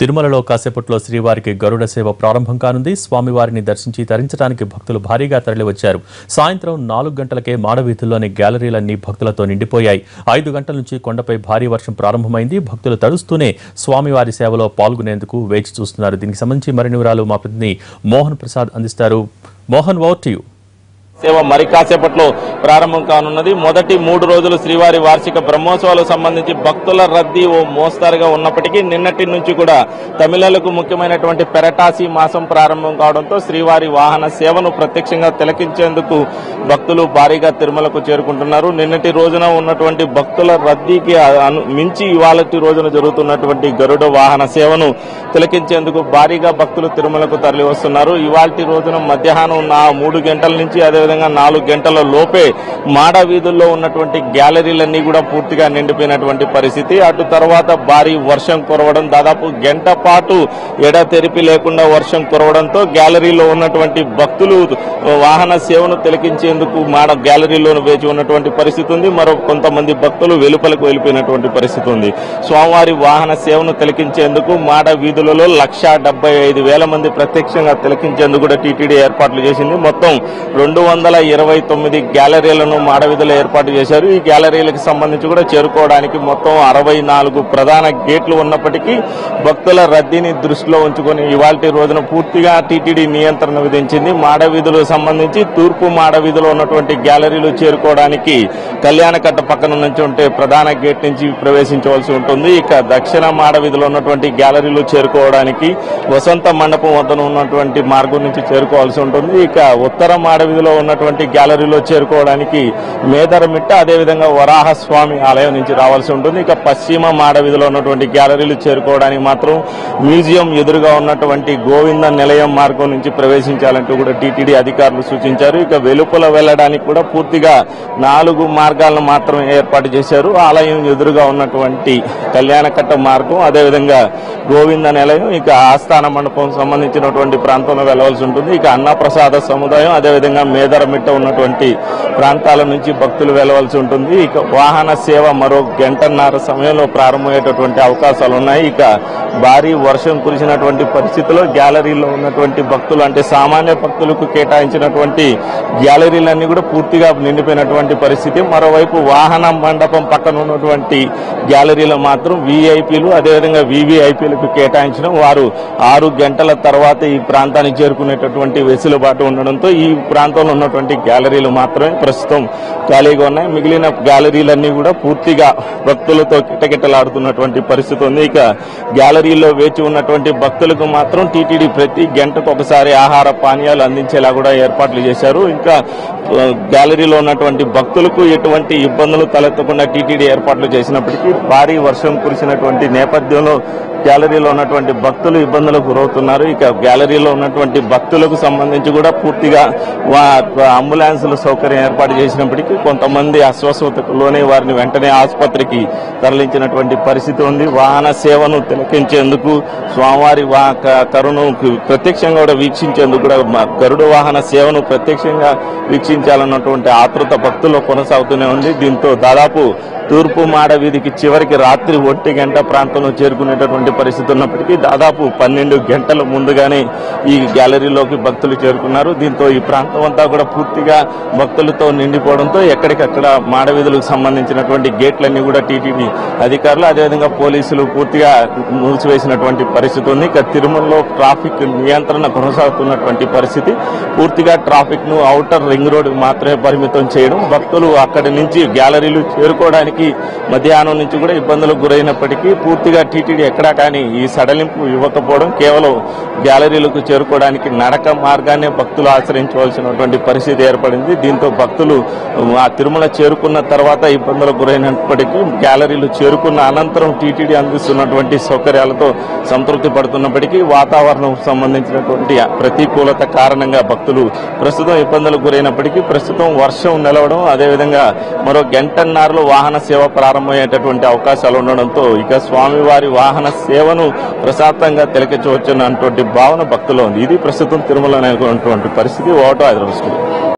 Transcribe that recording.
తిరుమలలో కాసేపట్లో శ్రీవారికి గరుడ సేవ ప్రారంభం కానుంది. స్వామివారిని దర్శించి తరించడానికి భక్తులు భారీగా తరలివచ్చారు. సాయంత్రం 4 గంటలకే మాడవీధుల్లోని గ్యాలరీలన్నీ భక్తులతో నిండిపోయాయి. 5 గంటల నుంచి కొండపై భారీ వర్షం ప్రారంభమైంది. భక్తులు తడుస్తూనే స్వామివారి సేవలో పాల్గొనేందుకు వేచి చూస్తున్నారు. దీనికి సంబంధించి మరిన్ని వివరాలు మా ప్రతినిధి మోహన్ ప్రసాద్ అందిస్తారు. Mohan, over to you. సేవ మరి కాసేపట్లో ప్రారంభం కానున్నది. మొదటి 3 రోజులు శ్రీవారి వార్షిక బ్రహ్మోత్సవాలకు సంబంధించి భక్తుల రద్దీ ఓ మోస్తారుగా ఉన్నప్పటికీ నిన్నటి నుంచి కూడా తమిళలకు ముఖ్యమైనటువంటి పెరటాసి మాసం ప్రారంభం కావడంతో శ్రీవారి వాహన సేవను ప్రత్యక్షంగా తిలకించేందుకు భక్తులు భారీగా తిరుమలకు చేరుకుంటున్నారు. నిన్నటి రోజున ఉన్నటువంటి భక్తుల రద్దీకి మించి ఇవాళటి రోజున జరుగుతున్నటువంటి గరుడ వాహన సేవను తిలకించేందుకు భారీగా భక్తులు తిరుమలకు తరలి వస్తున్నారు. ఇవాళటి రోజున మధ్యాహ్నం 3 గంటల నుంచి అదేవిధంగా 4 గంటల లోపే మాడ వీధుల్లో ఉన్నటువంటి గ్యాలరీలన్నీ కూడా పూర్తిగా నిండిపోయినటువంటి పరిస్థితి. అటు తర్వాత భారీ వర్షం కురవడం, దాదాపు గంట పాటు ఎడతెరిపి లేకుండా వర్షం కురవడంతో గ్యాలరీలో ఉన్నటువంటి భక్తులు వాహన సేవను తిలకించేందుకు మాడ గ్యాలరీలో వేచి ఉన్నటువంటి పరిస్థితి ఉంది. మరో కొంతమంది భక్తులు వెలుపలకు వెళ్ళిపోయినటువంటి పరిస్థితి ఉంది. స్వామివారి వాహన సేవను తిలకించేందుకు మాడ వీధులలో 1,75,000 మంది ప్రత్యక్షంగా తిలకించేందుకు కూడా టీటీడీ ఏర్పాట్లు చేసింది. మొత్తం 229 గ్యాలరీలను మాడవీధులు ఏర్పాటు చేశారు. ఈ గ్యాలరీలకు సంబంధించి కూడా చేరుకోవడానికి మొత్తం 64 ప్రధాన గేట్లు ఉన్నప్పటికీ భక్తుల రద్దీని దృష్టిలో ఉంచుకొని ఇవాల్టి రోజున పూర్తిగా టీటీడీ నియంత్రణ విధించింది. మాడవీధులకు సంబంధించి తూర్పు మాడవీధిలో ఉన్నటువంటి గ్యాలరీలు చేరుకోవడానికి కళ్యాణకట్ట పక్కన నుంచి ఉంటే ప్రధాన గేట్ నుంచి ప్రవేశించవలసి ఉంటుంది. ఇక దక్షిణ మాడవీధిలో ఉన్నటువంటి గ్యాలరీలు చేరుకోవడానికి వసంత మండపం వద్ద ఉన్నటువంటి మార్గం నుంచి చేరుకోవాల్సి ఉంటుంది. ఇక ఉత్తర మాడవీధిలో ఉన్నటువంటి గ్యాలరీలో చేరుకోవడానికి మేదరమిట్ట అదేవిధంగా వరాహస్వామి ఆలయం నుంచి రావాల్సి ఉంటుంది. ఇక పశ్చిమ మాడవీధిలో ఉన్నటువంటి గ్యాలరీలు చేరుకోవడానికి మాత్రం మ్యూజియం ఎదురుగా ఉన్నటువంటి గోవింద నిలయం మార్గం నుంచి ప్రవేశించాలంటూ కూడా టీటీడీ అధికారులు సూచించారు. ఇక వెలుపల వెళ్లడానికి కూడా పూర్తిగా 4 మార్గాలను మాత్రమే ఏర్పాటు చేశారు. ఆలయం ఎదురుగా ఉన్నటువంటి కళ్యాణకట్ట మార్గం అదేవిధంగా గోవింద నిలయం ఇక ఆస్థాన మండపం సంబంధించినటువంటి ప్రాంతంలో వెళ్లవలసి ఉంటుంది. ఇక అన్నప్రసాద సముదాయం అదేవిధంగా మేదరమిట్ట ఉన్నటువంటి ప్రాంతాల నుంచి భక్తులు వెళ్లవలసి ఉంటుంది. ఇక వాహన సేవ మరో గంటన్నర సమయంలో ప్రారంభమయ్యేటటువంటి అవకాశాలు ఉన్నాయి. ఇక భారీ వర్షం కురిసినటువంటి పరిస్థితిలో గ్యాలరీలో ఉన్నటువంటి భక్తులు అంటే సామాన్య భక్తులకు కేటాయించినటువంటి గ్యాలరీలన్నీ కూడా పూర్తిగా నిండిపోయినటువంటి పరిస్థితి. మరోవైపు వాహన మండపం పక్కన ఉన్నటువంటి గ్యాలరీలో మాత్రం వీఐపీలు అదేవిధంగా వీవీఐపీలకు కేటాయించిన వారు 6 గంటల తర్వాత ఈ ప్రాంతానికి చేరుకునేటటువంటి వెసులుబాటు ఉండడంతో ఈ ప్రాంతంలో ఉన్నటువంటి గ్యాలరీలు మాత్రమే ప్రస్తుతం ఖాళీగా ఉన్నాయి. మిగిలిన గ్యాలరీలన్నీ కూడా పూర్తిగా భక్తులతో కిటకిటలాడుతున్నటువంటి పరిస్థితి ఉంది. ఇక గ్యాలరీలో వేచి ఉన్నటువంటి భక్తులకు మాత్రం టీటీడీ ప్రతి గంటకు ఒకసారి ఆహార పానీయాలు అందించేలా కూడా ఏర్పాట్లు చేశారు. ఇంకా గ్యాలరీలో ఉన్నటువంటి భక్తులకు ఎటువంటి ఇబ్బందులు తలెత్తకుండా టీటీడీ ఏర్పాట్లు చేసినప్పటికీ భారీ వర్షం కురిసినటువంటి నేపథ్యంలో గ్యాలరీలో ఉన్నటువంటి భక్తులు ఇబ్బందులకు గురవుతున్నారు. ఇక గ్యాలరీలో ఉన్నటువంటి భక్తులకు సంబంధించి కూడా పూర్తిగా అంబులాన్సుల సౌకర్యం ఏర్పాటు చేసినప్పటికీ కొంతమంది అస్వస్థతలోనే వారిని వెంటనే ఆసుపత్రికి తరలించినటువంటి పరిస్థితి ఉంది. వాహన సేవను తిలకించేందుకు స్వామివారి కరుణను ప్రత్యక్షంగా కూడా వీక్షించేందుకు కూడా గరుడ వాహన సేవను ప్రత్యక్షంగా వీక్షించాలన్నటువంటి ఆతృత భక్తుల్లో కొనసాగుతూనే ఉంది. దీంతో దాదాపు తూర్పు మాడ వీధికి చివరికి రాత్రి 1 గంట ప్రాంతంలో చేరుకునేటటువంటి పరిస్థితి ఉన్నప్పటికీ దాదాపు 12 గంటల ముందుగానే ఈ గ్యాలరీలోకి భక్తులు చేరుకున్నారు. దీంతో ఈ ప్రాంతం అంతా కూడా పూర్తిగా భక్తులతో నిండిపోవడంతో ఎక్కడికక్కడ మాడ వీధులకు సంబంధించినటువంటి గేట్లన్నీ కూడా టీటీడీ అధికారులు అదేవిధంగా పోలీసులు పూర్తిగా మూసివేసినటువంటి పరిస్థితి ఉంది. ఇక తిరుమలలో ట్రాఫిక్ నియంత్రణ కొనసాగుతున్నటువంటి పరిస్థితి. పూర్తిగా ట్రాఫిక్ ను ఔటర్ రింగ్ రోడ్ మాత్రమే పరిమితం చేయడం, భక్తులు అక్కడి నుంచి గ్యాలరీలు చేరుకోవడానికి మధ్యాహ్నం నుంచి కూడా ఇబ్బందులకు గురైనప్పటికీ పూర్తిగా టీటీడీ ఎక్కడా కానీ ఈ సడలింపు ఇవ్వకపోవడం, కేవలం గ్యాలరీలకు చేరుకోవడానికి నడక మార్గాన్ని భక్తులు ఆశ్రయించవలసినటువంటి పరిస్థితి ఏర్పడింది. దీంతో భక్తులు ఆ తిరుమల చేరుకున్న తర్వాత ఇబ్బందులకు గురైనప్పటికీ గ్యాలరీలు చేరుకున్న అనంతరం టీటీడీ అందిస్తున్నటువంటి సౌకర్యాలతో సంతృప్తి పడుతున్నప్పటికీ వాతావరణం సంబంధించినటువంటి ప్రతికూలత కారణంగా భక్తులు ప్రస్తుతం ఇబ్బందులకు గురైనప్పటికీ ప్రస్తుతం వర్షం నిలవడం అదేవిధంగా మరో గంటన్నరలో వాహన సేవ ప్రారంభమయ్యేటటువంటి అవకాశాలు ఉండడంతో ఇక స్వామివారి వాహన సేవను ప్రశాంతంగా తిలకించవచ్చున్నటువంటి భావన భక్తుల్లో ఉంది. ఇది ప్రస్తుతం తిరుమల అనేటువంటి పరిస్థితి. ఓటో హైదరాబాద్.